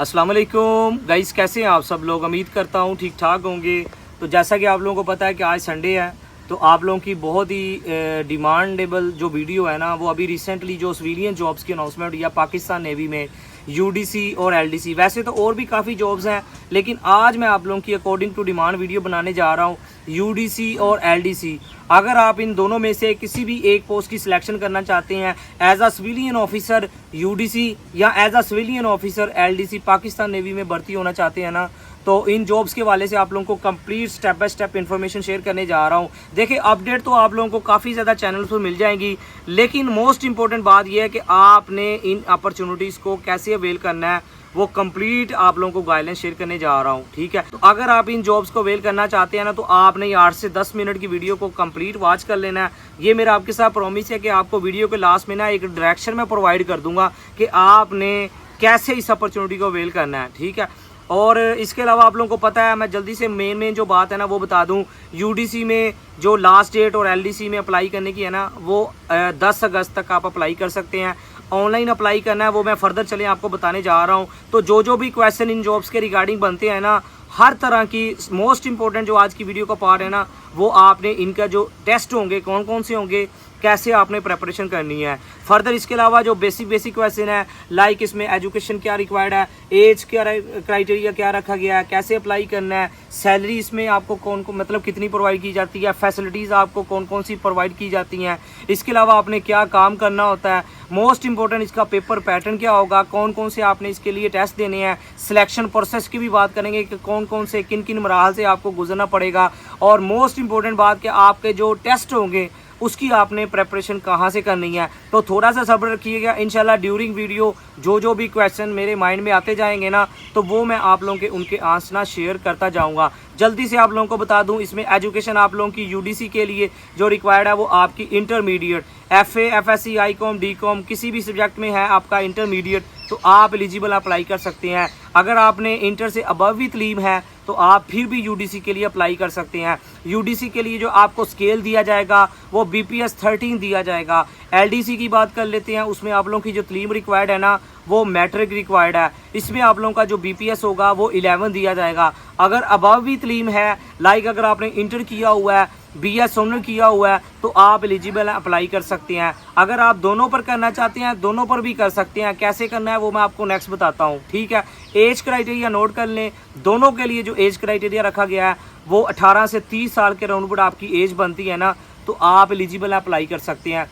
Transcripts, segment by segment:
अस्सलाम वालेकुम गाइस, कैसे हैं आप सब लोग। उम्मीद करता हूँ ठीक ठाक होंगे। तो जैसा कि आप लोगों को पता है कि आज संडे है, तो आप लोगों की बहुत ही डिमांडेबल जो वीडियो है ना, वो अभी रिसेंटली जो सिविलियन जॉब्स की अनाउंसमेंट या पाकिस्तान नेवी में यूडीसी और एलडीसी, वैसे तो और भी काफ़ी जॉब्स हैं, लेकिन आज मैं आप लोगों की अकॉर्डिंग टू डिमांड वीडियो बनाने जा रहा हूँ यूडीसी और एलडीसी। अगर आप इन दोनों में से किसी भी एक पोस्ट की सिलेक्शन करना चाहते हैं as a civilian officer UDC या as a civilian officer LDC, Pakistan navy में भर्ती होना चाहते हैं ना, तो इन जॉब्स के वाले से आप लोगों को complete step by step information share करने जा रहा हूं। देखिए, अपडेट तो आप लोगों को काफ़ी ज़्यादा चैनल पर मिल जाएंगी, लेकिन मोस्ट इंपॉर्टेंट बात यह है कि आपने इन अपॉर्चुनिटीज़ को कैसे अवेल करना है, वो कंप्लीट आप लोगों को गाइडलाइन शेयर करने जा रहा हूँ। ठीक है, तो अगर आप इन जॉब्स को अवेल करना चाहते हैं ना, तो आपने 8 से 10 मिनट की वीडियो को कंप्लीट वॉच कर लेना है। ये मेरा आपके साथ प्रॉमिस है कि आपको वीडियो के लास्ट में ना एक डायरेक्शन में प्रोवाइड कर दूंगा कि आपने कैसे इस अपॉर्चुनिटी को अवेल करना है। ठीक है, और इसके अलावा आप लोगों को पता है, मैं जल्दी से मेन जो बात है ना वो बता दूं। यूडीसी में जो लास्ट डेट और एलडीसी में अप्लाई करने की है ना, वो 10 अगस्त तक आप अप्लाई कर सकते हैं। ऑनलाइन अप्लाई करना है वो मैं फर्दर चले आपको बताने जा रहा हूं। तो जो भी क्वेश्चन इन जॉब्स के रिगार्डिंग बनते हैं ना, हर तरह की मोस्ट इंपॉर्टेंट जो आज की वीडियो का पार्ट है ना, वो आपने इनका जो टेस्ट होंगे कौन कौन से होंगे, कैसे आपने प्रेपरेशन करनी है। फर्दर इसके अलावा जो बेसिक क्वेश्चन है, लाइक इसमें एजुकेशन क्या रिक्वायर्ड है, एज क्या क्राइटेरिया क्या रखा गया है, कैसे अप्लाई करना है, सैलरी इसमें आपको कौन को मतलब कितनी प्रोवाइड की जाती है, फैसिलिटीज़ आपको कौन कौन सी प्रोवाइड की जाती हैं, इसके अलावा आपने क्या काम करना होता है, मोस्ट इंपॉर्टेंट इसका पेपर पैटर्न क्या होगा, कौन कौन से आपने इसके लिए टेस्ट देने हैं, सिलेक्शन प्रोसेस की भी बात करेंगे कि कौन कौन से किन किन मराहल से आपको गुजरना पड़ेगा, और मोस्ट इंपॉर्टेंट बात कि आपके जो टेस्ट होंगे उसकी आपने प्रेपरेशन कहाँ से करनी है। तो थोड़ा सा सब्र रखिएगा, इंशाल्लाह ड्यूरिंग वीडियो जो भी क्वेश्चन मेरे माइंड में आते जाएंगे ना, तो वो मैं आप लोगों के उनके आंसर ना शेयर करता जाऊंगा। जल्दी से आप लोगों को बता दूं, इसमें एजुकेशन आप लोगों की यूडीसी के लिए जो रिक्वायर्ड है वो आपकी intermediate FA FSC ICOM DCOM किसी भी सब्जेक्ट में है आपका इंटरमीडिएट, तो आप एलिजिबल अप्लाई कर सकते हैं। अगर आपने इंटर से अबव भी तलीम है तो आप फिर भी यूडीसी के लिए अप्लाई कर सकते हैं। यूडीसी के लिए जो आपको स्केल दिया जाएगा वो BPS 13 दिया जाएगा। एलडीसी की बात कर लेते हैं, उसमें आप लोगों की जो तलीम रिक्वायर्ड है ना, वो मैट्रिक रिक्वायर्ड है। इसमें आप लोगों का जो BPS होगा वो 11 दिया जाएगा। अगर अबव भी तलीम है, लाइक अगर आपने इंटर किया हुआ है, BS ऑनर किया हुआ है, तो आप एलिजिबल अप्लाई कर सकते हैं। अगर आप दोनों पर करना चाहते हैं, दोनों पर भी कर सकते हैं। कैसे करना है वो मैं आपको नेक्स्ट बताता हूँ। ठीक है, एज क्राइटेरिया नोट कर लें। दोनों के लिए जो एज क्राइटेरिया रखा गया है वो 18 से 30 साल के राउंड पर आपकी एज बनती है ना, तो आप एलिजिबल अप्लाई कर सकते हैं।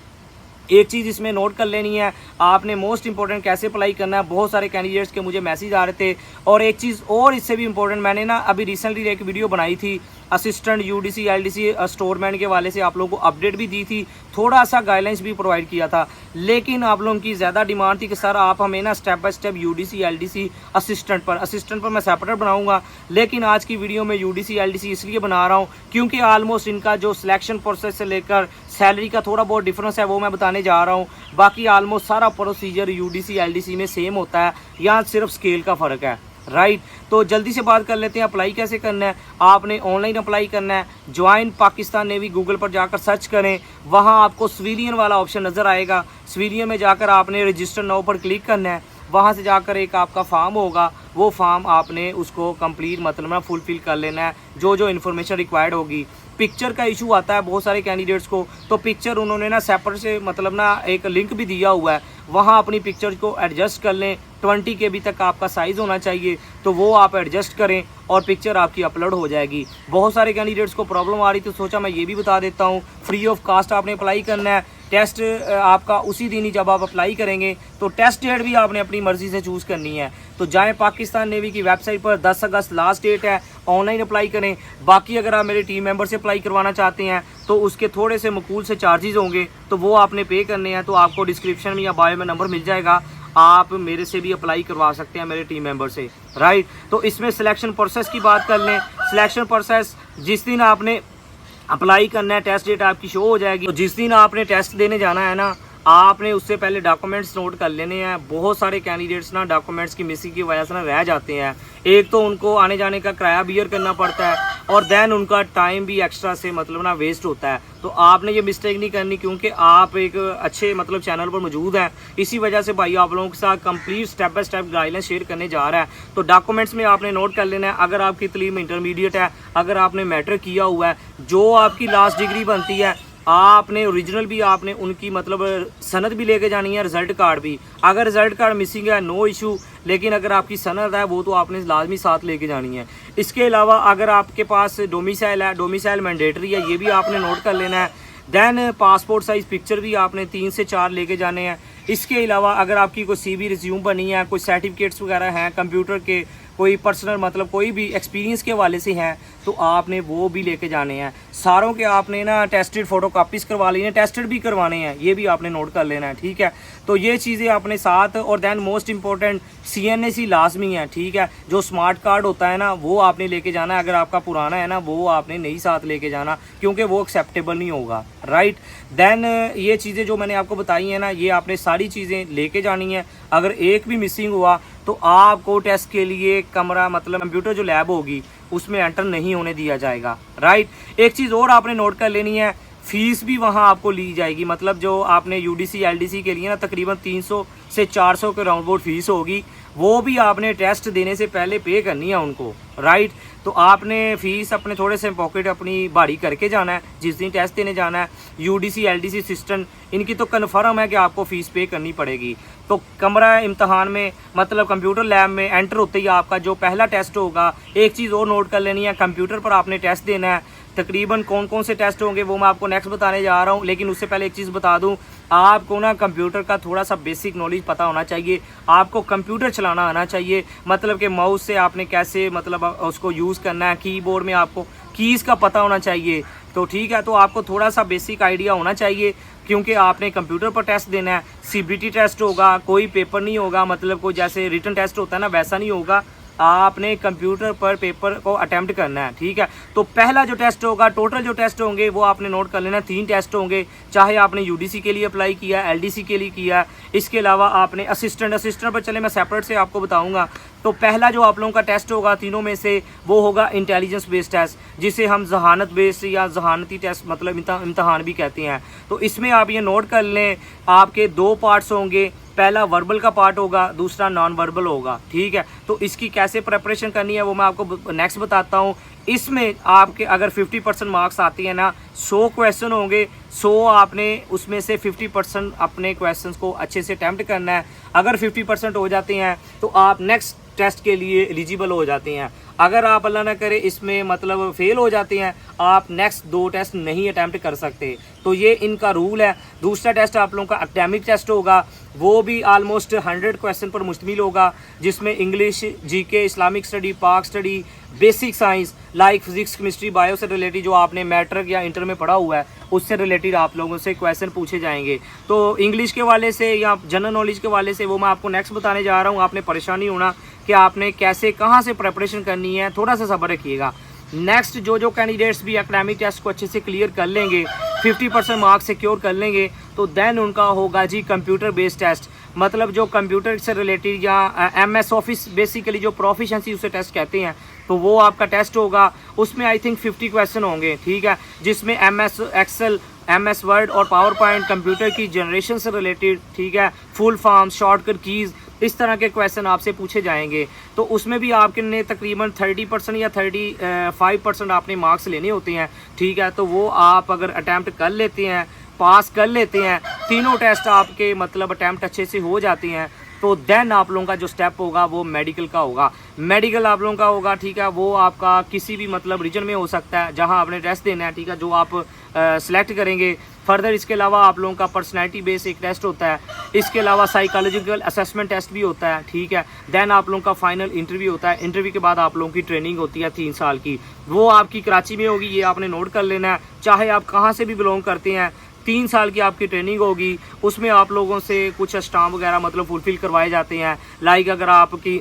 एक चीज़ इसमें नोट कर लेनी है, आपने मोस्ट इंपॉर्टेंट कैसे अप्लाई करना है। बहुत सारे कैंडिडेट्स के मुझे मैसेज आ रहे थे, और एक चीज़ और इससे भी इंपॉर्टेंट, मैंने ना अभी रिसेंटली एक वीडियो बनाई थी असिस्टेंट यूडीसी एलडीसी स्टोरमैन के वाले से, आप लोगों को अपडेट भी दी थी, थोड़ा सा गाइडलाइंस भी प्रोवाइड किया था, लेकिन आप लोगों की ज़्यादा डिमांड थी कि सर आप हमें ना step by step UDC LDC assistant पर मैं सेपरेट बनाऊंगा। लेकिन आज की वीडियो में यूडीसी एलडीसी इसलिए बना रहा हूँ क्योंकि ऑलमोस्ट इनका जो सिलेक्शन प्रोसेस से लेकर सैलरी का थोड़ा बहुत डिफरेंस है, वो मैं बताने जा रहा हूँ। बाकी ऑलमोस्ट सारा प्रोसीजर यूडीसी एलडीसी में सेम होता है, यहाँ सिर्फ स्केल का फ़र्क है। राइट, तो जल्दी से बात कर लेते हैं अप्लाई कैसे करना है। आपने ऑनलाइन अप्लाई करना है, ज्वाइन पाकिस्तान नेवी गूगल पर जाकर सर्च करें, वहाँ आपको सिविलियन वाला ऑप्शन नज़र आएगा। सिविलियन में जाकर आपने रजिस्टर नाउ पर क्लिक करना है। वहाँ से जाकर एक आपका फॉर्म होगा, वो फॉर्म आपने उसको कंप्लीट मतलब ना फुलफिल कर लेना है, जो इन्फॉर्मेशन रिक्वायर्ड होगी। पिक्चर का इशू आता है बहुत सारे कैंडिडेट्स को, तो पिक्चर उन्होंने ना सेपरेट से मतलब ना एक लिंक भी दिया हुआ है, वहाँ अपनी पिक्चर को एडजस्ट कर लें। 20 KB तक आपका साइज़ होना चाहिए, तो वो आप एडजस्ट करें और पिक्चर आपकी अपलोड हो जाएगी। बहुत सारे कैंडिडेट्स को प्रॉब्लम आ रही थी, सोचा मैं ये भी बता देता हूँ। फ्री ऑफ कास्ट आपने अप्लाई करना है। टेस्ट आपका उसी दिन ही जब आप अप्लाई करेंगे, तो टेस्ट डेट भी आपने अपनी मर्ज़ी से चूज़ करनी है। तो जाएं पाकिस्तान नेवी की वेबसाइट पर, 10 अगस्त लास्ट डेट है, ऑनलाइन अप्लाई करें। बाकी अगर आप मेरे टीम मेंबर से अप्लाई करवाना चाहते हैं तो उसके थोड़े से मकूल से चार्जेस होंगे, तो वो आपने पे करने हैं। तो आपको डिस्क्रिप्शन में या बायो में नंबर मिल जाएगा, आप मेरे से भी अप्लाई करवा सकते हैं, मेरे टीम मेंबर से। राइट, तो इसमें सिलेक्शन प्रोसेस की बात कर लें। सिलेक्शन प्रोसेस जिस दिन आपने अप्लाई करना है, टेस्ट डेट आपकी शो हो जाएगी। तो जिस दिन आपने टेस्ट देने जाना है ना, आपने उससे पहले डॉक्यूमेंट्स नोट कर लेने हैं। बहुत सारे कैंडिडेट्स ना डॉक्यूमेंट्स की मिसिंग की वजह से ना रह जाते हैं। एक तो उनको आने जाने का किराया बियर करना पड़ता है और देन उनका टाइम भी एक्स्ट्रा से मतलब ना वेस्ट होता है। तो आपने ये मिस्टेक नहीं करनी, क्योंकि आप एक अच्छे मतलब चैनल पर मौजूद हैं। इसी वजह से भाई आप लोगों के साथ complete step by step guideline share करने जा रहा है। तो डॉक्यूमेंट्स में आपने नोट कर लेना है, अगर आपकी तलीम इंटरमीडिएट है, अगर आपने मैट्रिक किया हुआ है, जो आपकी लास्ट डिग्री बनती है आपने ओरिजिनल भी आपने उनकी मतलब सनद भी लेके जानी है, रिजल्ट कार्ड भी। अगर रिजल्ट कार्ड मिसिंग है नो इशू, लेकिन अगर आपकी सनद है वो तो आपने लाजमी साथ लेके जानी है। इसके अलावा अगर आपके पास डोमिसाइल है, डोमिसाइल मैंडेटरी है, ये भी आपने नोट कर लेना है। दैन पासपोर्ट साइज़ पिक्चर भी आपने 3 से 4 लेके जाने हैं। इसके अलावा अगर आपकी कोई CV रिज्यूम बनी है, कोई सर्टिफिकेट्स वगैरह हैं कंप्यूटर के, कोई पर्सनल मतलब कोई भी एक्सपीरियंस के हवाले से हैं, तो आपने वो भी लेके जाने हैं। सारों के आपने ना टेस्टेड फ़ोटो कापीज़ करवा ली हैं, टेस्टेड भी करवाने हैं, ये भी आपने नोट कर लेना है, ठीक है। तो ये चीज़ें आपने साथ, और दैन मोस्ट इंपॉर्टेंट CNAC लाजमी है, ठीक है। जो स्मार्ट कार्ड होता है ना वो आपने लेके जाना है। अगर आपका पुराना है ना वो आपने नहीं साथ लेके जाना, क्योंकि वो एक्सेप्टेबल नहीं होगा, राइट। दैन ये चीज़ें जो मैंने आपको बताई हैं ना, ये आपने सारी चीज़ें लेके जानी है। अगर एक भी मिसिंग हुआ तो आपको टेस्ट के लिए कमरा मतलब कंप्यूटर जो लैब होगी उसमें एंटर नहीं होने दिया जाएगा, राइट। एक चीज़ और आपने नोट कर लेनी है, फ़ीस भी वहाँ आपको ली जाएगी। मतलब जो आपने UDC LDC के लिए ना तकरीबन 300 से 400 के राउंड बोर्ड फीस होगी, वो भी आपने टेस्ट देने से पहले पे करनी है उनको, राइट। तो आपने फ़ीस अपने थोड़े से पॉकेट अपनी भारी करके जाना है जिस दिन टेस्ट देने जाना है। UDC LDC सिस्टम इनकी तो कन्फर्म है कि आपको फ़ीस पे करनी पड़ेगी। तो कमरा इम्तहान में मतलब कंप्यूटर लैब में एंटर होते ही आपका जो पहला टेस्ट होगा, एक चीज़ और नोट कर लेनी है, कंप्यूटर पर आपने टेस्ट देना है। तकरीबन कौन कौन से टेस्ट होंगे वो मैं आपको नेक्स्ट बताने जा रहा हूँ, लेकिन उससे पहले एक चीज़ बता दूँ, आपको ना कंप्यूटर का थोड़ा सा बेसिक नॉलेज पता होना चाहिए। आपको कंप्यूटर चलाना आना चाहिए, मतलब कि माउस से आपने कैसे मतलब उसको यूज़ करना है, कीबोर्ड में आपको कीज़ का पता होना चाहिए। तो ठीक है, तो आपको थोड़ा सा बेसिक आइडिया होना चाहिए, क्योंकि आपने कंप्यूटर पर टेस्ट देना है। CBT टेस्ट होगा, कोई पेपर नहीं होगा, मतलब कोई जैसे रिटन टेस्ट होता है ना वैसा नहीं होगा, आपने कंप्यूटर पर पेपर को अटेम्प्ट करना है, ठीक है। तो पहला जो टेस्ट होगा, टोटल जो टेस्ट होंगे वो आपने नोट कर लेना, 3 टेस्ट होंगे, चाहे आपने UDC के लिए अप्लाई किया, LDC के लिए किया, इसके अलावा आपने असिस्टेंट पर चले मैं सेपरेट से आपको बताऊंगा। तो पहला जो आप लोगों का टेस्ट होगा तीनों में से वो होगा इंटेलिजेंस बेस्ड टेस्ट, जिसे हम जहानत बेस्ड या जहानती टेस्ट मतलब इम्तहान भी कहते हैं। तो इसमें आप ये नोट कर लें, आपके 2 पार्ट्स होंगे, पहला वर्बल का पार्ट होगा, दूसरा नॉन वर्बल होगा, ठीक है। तो इसकी कैसे प्रिपरेशन करनी है वो मैं आपको नेक्स्ट बताता हूँ। इसमें आपके अगर 50% मार्क्स आती है ना, 100 क्वेश्चन होंगे, 100 आपने उसमें से 50% अपने क्वेश्चंस को अच्छे से अटेम्प्ट करना है। अगर 50% हो जाते हैं तो आप नेक्स्ट टेस्ट के लिए एलिजिबल हो जाते हैं। अगर आप अल्लाह ना करे इसमें मतलब फेल हो जाते हैं, आप नेक्स्ट 2 टेस्ट नहीं अटैम्प्ट कर सकते। तो ये इनका रूल है। दूसरा टेस्ट आप लोगों का एकेडमिक टेस्ट होगा, वो भी आलमोस्ट 100 क्वेश्चन पर मुश्तमिल होगा, जिसमें इंग्लिश, GK, इस्लामिक स्टडी, पाक study, basic science like physics, chemistry, bio से रिलेटेड जो आपने मैट्रिक या इंटर में पढ़ा हुआ है उससे रिलेटेड आप लोगों से क्वेश्चन पूछे जाएंगे। तो इंग्लिश के वाले से या जनरल नॉलेज के वाले से वो मैं आपको नेक्स्ट बताने जा रहा हूँ। आपने परेशानी होना कि आपने कैसे कहाँ से प्रिपरेशन करनी है, थोड़ा सा सब्र रखिएगा। नेक्स्ट जो कैंडिडेट्स भी एकेडमिक टेस्ट को अच्छे से क्लियर कर लेंगे, 50% मार्क्स सिक्योर कर लेंगे, तो देन उनका होगा जी कंप्यूटर बेस्ड टेस्ट। मतलब जो कंप्यूटर से रिलेटेड या MS ऑफिस बेसिकली जो प्रोफिशेंसी उसे टेस्ट कहते हैं, तो वो आपका टेस्ट होगा। उसमें आई थिंक 50 क्वेश्चन होंगे, ठीक है, जिसमें MS एक्सेल, MS वर्ड और पावर पॉइंट, कंप्यूटर की जनरेशन से रिलेटेड, ठीक है, फुल फॉर्म, शॉर्टकट कीज़, इस तरह के क्वेश्चन आपसे पूछे जाएंगे। तो उसमें भी आपके तकरीबन 30% या 35% आपने मार्क्स लेने होते हैं, ठीक है। तो वो आप अगर अटैम्प्ट कर लेते हैं, पास कर लेते हैं, तीनों टेस्ट आपके मतलब अटैम्प्ट अच्छे से हो जाते हैं, तो देन आप लोगों का जो स्टेप होगा वो मेडिकल का होगा। मेडिकल आप लोगों का होगा, ठीक है, वो आपका किसी भी मतलब रीजन में हो सकता है जहां आपने टेस्ट देना है, ठीक है, जो आप सेलेक्ट करेंगे। फर्दर इसके अलावा आप लोगों का पर्सनैलिटी बेस एक टेस्ट होता है, इसके अलावा साइकोलॉजिकल असेसमेंट टेस्ट भी होता है, ठीक है। देन आप लोगों का फाइनल इंटरव्यू होता है। इंटरव्यू के बाद आप लोगों की ट्रेनिंग होती है 3 साल की, वो आपकी कराची में होगी, ये आपने नोट कर लेना है। चाहे आप कहाँ से भी बिलोंग करते हैं, 3 साल की आपकी ट्रेनिंग होगी। उसमें आप लोगों से कुछ स्टाम्प वगैरह मतलब फुलफिल करवाए जाते हैं। लाइक अगर आपकी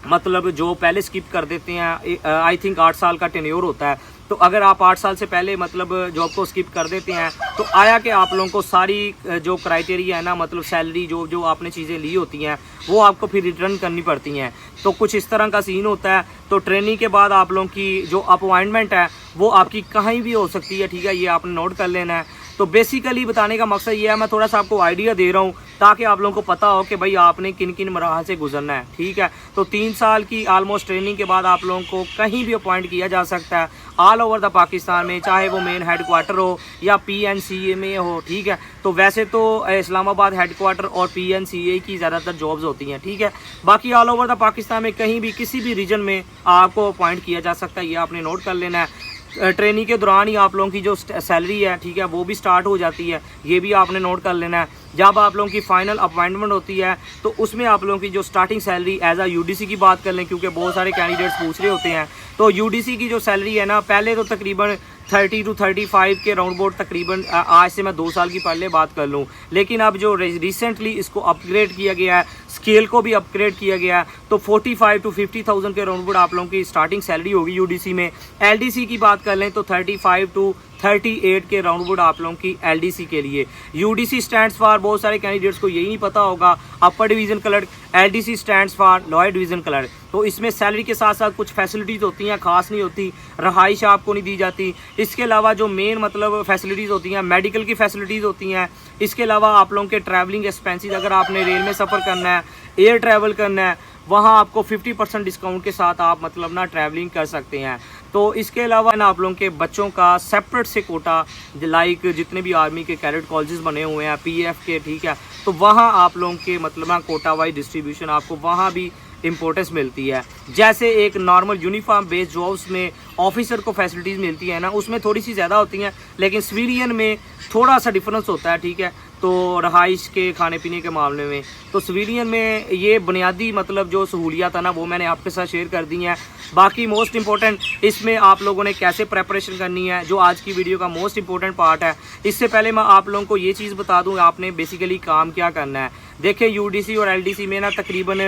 मतलब जो पहले स्किप कर देते हैं, आई थिंक 8 साल का टेन्योर होता है, तो अगर आप 8 साल से पहले मतलब जॉब को स्किप कर देते हैं तो आया कि आप लोगों को सारी जो क्राइटेरिया है ना, मतलब सैलरी जो जो आपने चीज़ें ली होती हैं वो आपको फिर रिटर्न करनी पड़ती हैं। तो कुछ इस तरह का सीन होता है। तो ट्रेनिंग के बाद आप लोगों की जो अपॉइंटमेंट है वो आपकी कहीं भी हो सकती है, ठीक है, ये आपने नोट कर लेना है। तो बेसिकली बताने का मकसद ये है, मैं थोड़ा सा आपको आइडिया दे रहा हूँ ताकि आप लोगों को पता हो कि भाई आपने किन किन मराहल से गुजरना है, ठीक है। तो 3 साल की ऑलमोस्ट ट्रेनिंग के बाद आप लोगों को कहीं भी अपॉइंट किया जा सकता है ऑल ओवर द पाकिस्तान में, चाहे वो मेन हेडक्वार्टर हो या PNCA में हो, ठीक है। तो वैसे तो इस्लामाबाद हेडक्वार्टर और PNCA की ज़्यादातर जॉब्स होती हैं, ठीक है। बाकी ऑल ओवर द पाकिस्तान में कहीं भी किसी भी रीजन में आपको अपॉइंट किया जा सकता है, ये आपने नोट कर लेना है। ट्रेनिंग के दौरान ही आप लोगों की जो सैलरी है, ठीक है, वो भी स्टार्ट हो जाती है, ये भी आपने नोट कर लेना है। जब आप लोगों की फाइनल अपॉइंटमेंट होती है तो उसमें आप लोगों की जो स्टार्टिंग सैलरी एज आ UDC की बात कर लें, क्योंकि बहुत सारे कैंडिडेट्स पूछ रहे होते हैं। तो UDC की जो सैलरी है ना, पहले तो तकरीबन 30 to 35 के राउंड बोर्ड, तकरीबन आज से मैं 2 साल की पहले बात कर लूँ, लेकिन अब जो रिसेंटली इसको अपग्रेड किया गया है, स्केल को भी अपग्रेड किया गया है, तो 45 to 50,000 के राउंड बोर्ड आप लोगों की स्टार्टिंग सैलरी होगी UDC में। LDC की बात कर लें तो 35 to 38 के राउंड बोर्ड आप लोगों की LDC के लिए। UDC स्टैंड्स फॉर, बहुत सारे कैंडिडेट्स को यही नहीं पता होगा, अपर division clerk. LDC stands for lower division clerk. तो इसमें सैलरी के साथ साथ कुछ फैसिलिटीज़ होती हैं, खास नहीं होती, रहाइश आपको नहीं दी जाती। इसके अलावा जो मेन मतलब फैसिलिटीज़ होती हैं, मेडिकल की फैसिलिटीज़ होती हैं। इसके अलावा आप लोगों के ट्रैवलिंग एक्सपेंसेस, अगर आपने रेल में सफ़र करना है, एयर ट्रैवल करना है, वहाँ आपको 50% डिस्काउंट के साथ आप मतलब ना ट्रैवलिंग कर सकते हैं। तो इसके अलावा ना आप लोगों के बच्चों का सेपरेट से कोटा, लाइक जितने भी आर्मी के कैडेट कॉलेजेस बने हुए हैं PF के, ठीक है, तो वहाँ आप लोगों के मतलब ना कोटा वाइज डिस्ट्रीब्यूशन आपको वहाँ भी इंपॉर्टेंस मिलती है। जैसे एक नॉर्मल यूनिफॉर्म बेस्ड जॉब्स में ऑफिसर को फैसिलिटीज़ मिलती है ना, उसमें थोड़ी सी ज़्यादा होती हैं, लेकिन सिविलियन में थोड़ा सा डिफरेंस होता है, ठीक है। तो रहाइश के, खाने पीने के मामले में, तो सिविलियन में ये बुनियादी मतलब जो सहूलियात है ना, वो मैंने आपके साथ शेयर कर दी हैं। बाकी मोस्ट इंपॉर्टेंट इसमें आप लोगों ने कैसे प्रेपरेशन करनी है, जो आज की वीडियो का मोस्ट इंपॉर्टेंट पार्ट है। इससे पहले मैं आप लोगों को ये चीज़ बता दूँ, आपने बेसिकली काम क्या करना है। देखिए UDC और LDC में ना तकरीबन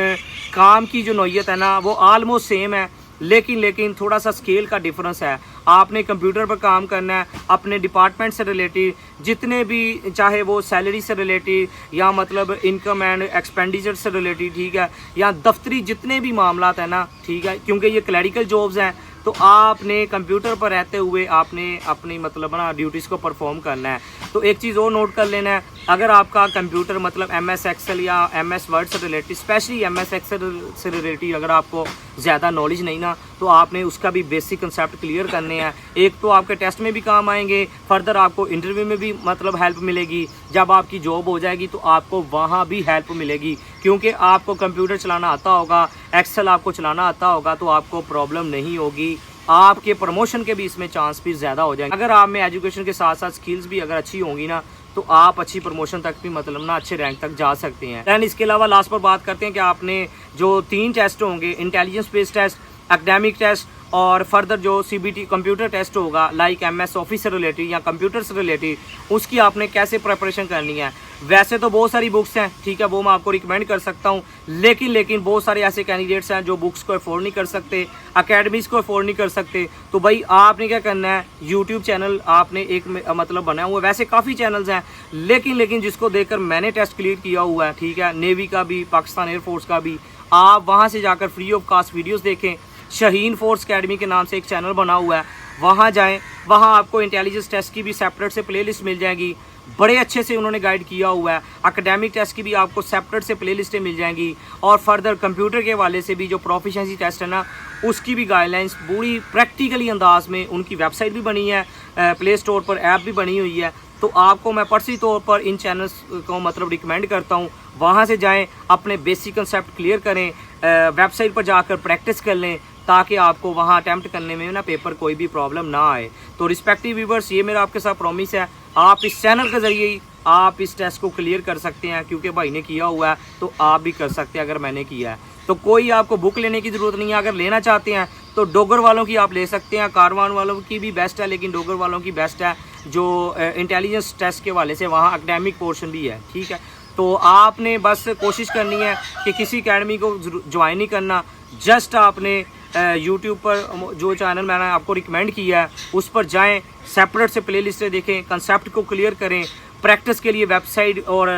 काम की जो नौयत है ना वो आलमोस्ट सेम है, लेकिन थोड़ा सा स्केल का डिफरेंस है। आपने कंप्यूटर पर काम करना है, अपने डिपार्टमेंट से रिलेटेड जितने भी, चाहे वो सैलरी से रिलेटेड या मतलब इनकम एंड एक्सपेंडिचर से रिलेटेड, ठीक है, या दफ्तरी जितने भी मामलात है ना, ठीक है, क्योंकि ये क्लैरिकल जॉब्स हैं, तो आपने कंप्यूटर पर रहते हुए आपने अपनी मतलब ना ड्यूटीज़ को परफॉर्म करना है। तो एक चीज़ और नोट कर लेना है, अगर आपका कंप्यूटर मतलब MS Excel या MS Word से रिलेटेड, स्पेशली MS Excel से रिलेटेड अगर आपको ज़्यादा नॉलेज नहीं ना, तो आपने उसका भी बेसिक कंसेप्ट क्लियर करने हैं। एक तो आपके टेस्ट में भी काम आएंगे, फर्दर आपको इंटरव्यू में भी मतलब हेल्प मिलेगी। जब आपकी जॉब हो जाएगी तो आपको वहाँ भी हेल्प मिलेगी, क्योंकि आपको कंप्यूटर चलाना आता होगा, एक्सेल आपको चलाना आता होगा, तो आपको प्रॉब्लम नहीं होगी। आपके प्रमोशन के भी इसमें चांस भी ज़्यादा हो जाएंगे। अगर आप में एजुकेशन के साथ साथ स्किल्स भी अगर अच्छी होंगी ना, तो आप अच्छी प्रमोशन तक भी मतलब ना अच्छे रैंक तक जा सकते हैं। दैन इसके अलावा लास्ट पर बात करते हैं कि आपने जो 3 टेस्ट होंगे, intelligence based test, academic test और फर्दर जो CBT कंप्यूटर टेस्ट होगा, लाइक MS ऑफिस से रिलेटेड या कंप्यूटर से रिलेटेड, उसकी आपने कैसे प्रिपरेशन करनी है। वैसे तो बहुत सारी बुक्स हैं, ठीक है, वो मैं आपको रिकमेंड कर सकता हूँ, लेकिन बहुत सारे ऐसे कैंडिडेट्स हैं जो बुक्स को अफोर्ड नहीं कर सकते, अकेडमीज़ को अफोर्ड नहीं कर सकते। तो भाई आपने क्या करना है, यूट्यूब चैनल आपने एक मतलब बना हुआ है, वैसे काफ़ी चैनल्स हैं, लेकिन जिसको देखकर मैंने टेस्ट क्लियर किया हुआ है, ठीक है, नेवी का भी, पाकिस्तान एयरफोर्स का भी, आप वहाँ से जाकर फ्री ऑफ कास्ट वीडियोज़ देखें। शाहीन फोर्स अकेडमी के नाम से एक चैनल बना हुआ है, वहाँ जाएं, वहाँ आपको इंटेलिजेंस टेस्ट की भी सेपरेट से प्लेलिस्ट मिल जाएगी, बड़े अच्छे से उन्होंने गाइड किया हुआ है। एकेडमिक टेस्ट की भी आपको सेपरेट से प्लेलिस्टें मिल जाएंगी, और फर्दर कंप्यूटर के वाले से भी जो प्रोफिशिएंसी टेस्ट है ना, उसकी भी गाइडलाइंस पूरी प्रैक्टिकली अंदाज में, उनकी वेबसाइट भी बनी है, प्ले स्टोर पर ऐप भी बनी हुई है। तो आपको मैं पर्सनली तौर पर इन चैनल्स को मतलब रिकमेंड करता हूँ, वहाँ से जाएँ, अपने बेसिक कंसेप्ट क्लियर करें, वेबसाइट पर जाकर प्रैक्टिस कर लें, ताकि आपको वहाँ अटैम्प्ट करने में ना पेपर कोई भी प्रॉब्लम ना आए। तो रिस्पेक्टिव व्यूवर्स, ये मेरा आपके साथ प्रॉमिस है, आप इस चैनल के ज़रिए ही आप इस टेस्ट को क्लियर कर सकते हैं, क्योंकि भाई ने किया हुआ है तो आप भी कर सकते हैं अगर मैंने किया है। तो कोई आपको बुक लेने की ज़रूरत नहीं है, अगर लेना चाहते हैं तो डोगर वालों की आप ले सकते हैं, कारवान वालों की भी बेस्ट है, लेकिन डोगर वालों की बेस्ट है, जो इंटेलिजेंस टेस्ट के वाले से वहाँ एकेडमिक पोर्शन भी है, ठीक है। तो आपने बस कोशिश करनी है कि किसी अकेडमी को ज्वाइन नहीं करना, जस्ट आपने यूट्यूब पर जो चैनल मैंने आपको रिकमेंड किया है उस पर जाएं, सेपरेट से प्ले लिस्टें देखें, कंसेप्ट को क्लियर करें। प्रैक्टिस के लिए वेबसाइट और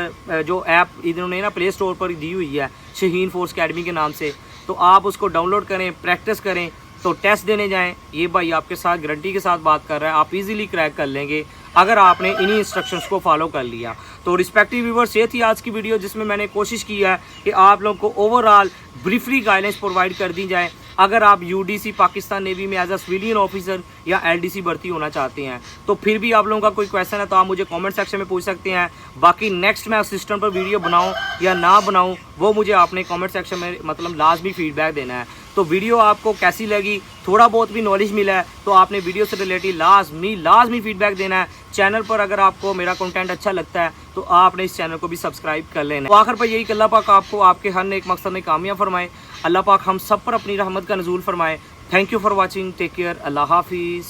जो ऐप इन्होंने ना प्ले स्टोर पर दी हुई है शहीन फोर्स अकेडमी के नाम से, तो आप उसको डाउनलोड करें, प्रैक्टिस करें। तो टेस्ट देने जाएं, ये भाई आपके साथ गारंटी के साथ बात कर रहा है, आप इजीली क्रैक कर लेंगे अगर आपने इन्हीं इंस्ट्रक्शंस को फॉलो कर लिया। तो रिस्पेक्टिव व्यूअर्स, ये थी आज की वीडियो जिसमें मैंने कोशिश की है कि आप लोगों को ओवरऑल ब्रीफली गाइडेंस प्रोवाइड कर दी जाए। अगर आप यूडीसी पाकिस्तान नेवी में एज अ सिविलियन ऑफिसर या एलडीसी भर्ती होना चाहते हैं तो फिर भी आप लोगों का कोई क्वेश्चन है तो आप मुझे कमेंट सेक्शन में पूछ सकते हैं। बाकी नेक्स्ट मैं सिस्टम पर वीडियो बनाऊं या ना बनाऊं वो मुझे आपने कमेंट सेक्शन में मतलब लाजमी फीडबैक देना है। तो वीडियो आपको कैसी लगी, थोड़ा बहुत भी नॉलेज मिला है तो आपने वीडियो से रिलेटेड लाजमी फीडबैक देना है। चैनल पर अगर आपको मेरा कंटेंट अच्छा लगता है तो आपने इस चैनल को भी सब्सक्राइब कर लेना। तो आखिर पर यही कि अल्लाह पाक आपको आपके हर एक मकसद में कामयाब फरमाए। अल्लाह पाक हम सब पर अपनी रहमत का नज़ूल फरमाए। Thank you for watching, take care, Allah हाफिज़।